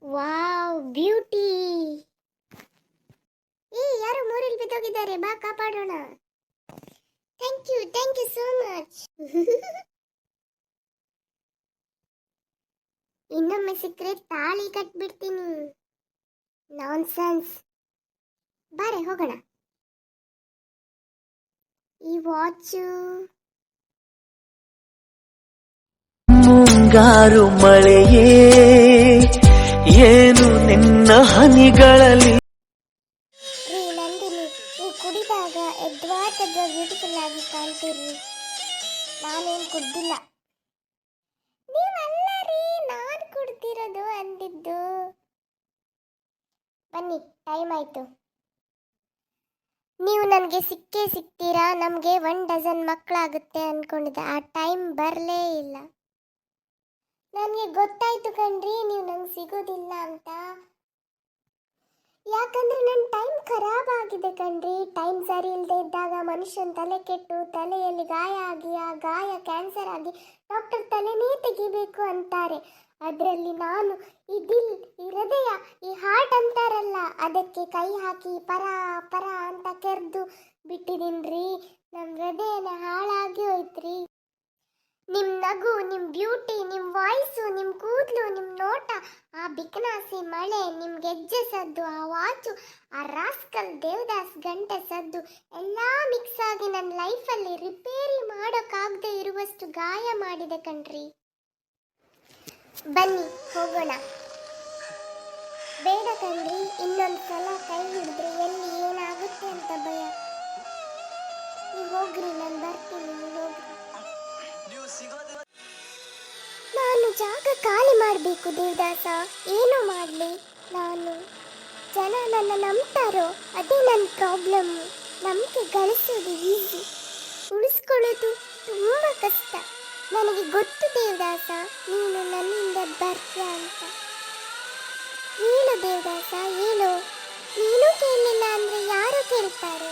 Wow beauty. ಯಾರು ಮೂರಲ್ಲಿ ಬಿದ್ದೋಗಿದ್ದಾರೆ, ಬಾ ಕಾಪಾಡೋಣ. Thank you so much. ಇನ್ನೊಮ್ಮೆ ಸಿಕ್ಕರೆ ತಾಳಿ ಕಟ್ಬಿಡ್ತೀನಿ. ನಾನ್ಸೆನ್ಸ್. ಬಾರೆ ಹೋಗೋಣ. ಈ ವಾಚು ಮುಂಗಾರು ಮಳೆಯೇ ಏನು ನಿನ್ನ ಹನಿಗಳಲ್ಲಿ. ನಂದಿನಿ, ನೀವು ಕುಡಿದಾಗ ಎದ್ವಾಟದ ಬ್ಯೂಟಿಫುಲ್ ಆಗಿ ಕಾಣ್ತೀರಿ. ನಾನೇನು ಕುಡ್ದಿಲ್ಲ. ನೀವಲ್ಲ ರೀ, ನಾನು ಕುಡ್ದಿರೋದು ಅಂದಿದ್ದು. ಬನ್ನಿ, ಟೈಮ್ ಆಯ್ತು. ನೀವು ನನಗೆ ಸಿಗ್ತೀರಾ. ನಮಗೆ 1 ಡಜನ್ ಮಕ್ಕಳಾಗುತ್ತೆ ಅನ್ಕೊಂಡಿದ್ದೆ. ಆ ಟೈಮ್ ಬರಲೇ ಇಲ್ಲ. ನನಗೆ ಗೊತ್ತಾಯ್ತು ಕಣ್ರಿ, ನೀವು ನಂಗೆ ಸಿಗೋದಿಲ್ಲ ಅಂತ. ಯಾಕಂದ್ರೆ ನನ್ನ ಟೈಮ್ ಖರಾಬ್ ಆಗಿದೆ ಕಣ್ರಿ. ಟೈಮ್ ಸರಿ ಇಲ್ಲದೆ ಇದ್ದಾಗ ಮನುಷ್ಯನ ತಲೆ ಕೆಟ್ಟು ತಲೆಯಲ್ಲಿ ಗಾಯ ಆಗಿ ಆ ಗಾಯ ಕ್ಯಾನ್ಸರ್ ಆಗಿ ಡಾಕ್ಟರ್ ತಲೆನೇ ತೆಗಿಬೇಕು ಅಂತಾರೆ. ಅದರಲ್ಲಿ ನಾನು ಈ ದಿಲ್, ಈ ಹೃದಯ, ಈ ಹಾರ್ಟ್ ಅಂತಾರಲ್ಲ, ಅದಕ್ಕೆ ಕೈ ಹಾಕಿ ಪರ ಪರ ಅಂತ ಕೆರೆದು ಬಿಟ್ಟಿದ್ದೀನ್ರಿ. ನಮ್ಮ ಹೃದಯನ ಹಾಳಾಗಿ ಹೋಯ್ತ್ರಿ. ನಿಮ್ಮ ನಗು, ನಿಮ್ಮ ಬ್ಯೂಟಿ, ನಿಮ್ಮ ವಾಯ್ಸು, ನಿಮ್ಮ ಕೂದಲು, ನಿಮ್ಮ ನೋಟ, ಆ ಬಿಕನಾಸಿ ಮಳೆ, ನಿಮ್ಮ ಗೆಜ್ಜೆ ಸದ್ದು, ಆ ವಾಚು, ಆ ರಾಸ್ಕಲ್ ದೇವದಾಸ್ ಗಂಟೆ ಸದ್ದು ಎಲ್ಲ ಮಿಕ್ಸ್ ಆಗಿ ನನ್ನ ಲೈಫಲ್ಲಿ ರಿಪೇರಿ ಮಾಡೋಕ್ಕಾಗದೆ ಇರುವಷ್ಟು ಗಾಯ ಮಾಡಿದೆ ಕಣ್ರಿ. ಬನ್ನಿ ಹೋಗೋಣ. ಬೇಡ ಕಣ್ರಿ, ಇನ್ನೊಂದು ಸಲ ಕೈ ಹಿಡಿದ್ರೆ ಎಲ್ಲಿ ಏನಾಗುತ್ತೆ ಅಂತ ಭಯ. ನೀವು ಹೋಗ್ರಿ, ನಾನು ಬರ್ತೀನಿ, ನೀವು ಹೋಗ್ರಿ. ನಾನು ಜಾಗ ಖಾಲಿ ಮಾಡಬೇಕು ದೇವದಾಸ. ಏನು ಮಾಡಲಿ ನಾನು? ಜನ ನನ್ನ ನಂಬ್ತಾರೋ, ಅದೇ ನನ್ನ ಪ್ರಾಬ್ಲಮ್ಮು. ನಂಬಿಕೆ ಗಳಿಸೋದು ಈಸಿ, ಉಳಿಸ್ಕೊಳ್ಳೋದು ತುಂಬ ಕಷ್ಟ. ನನಗೆ ಗೊತ್ತು ದೇವದಾಸ, ನೀನು ನನ್ನಿಂದ ಬರ್ತೀಯ ಅಂತ. ಹೇಳು ದೇವದಾಸ, ಹೇಳು. ನೀನು ಕೇಳಲಿಲ್ಲ ಅಂದರೆ ಯಾರು ಕೇಳ್ತಾರೆ?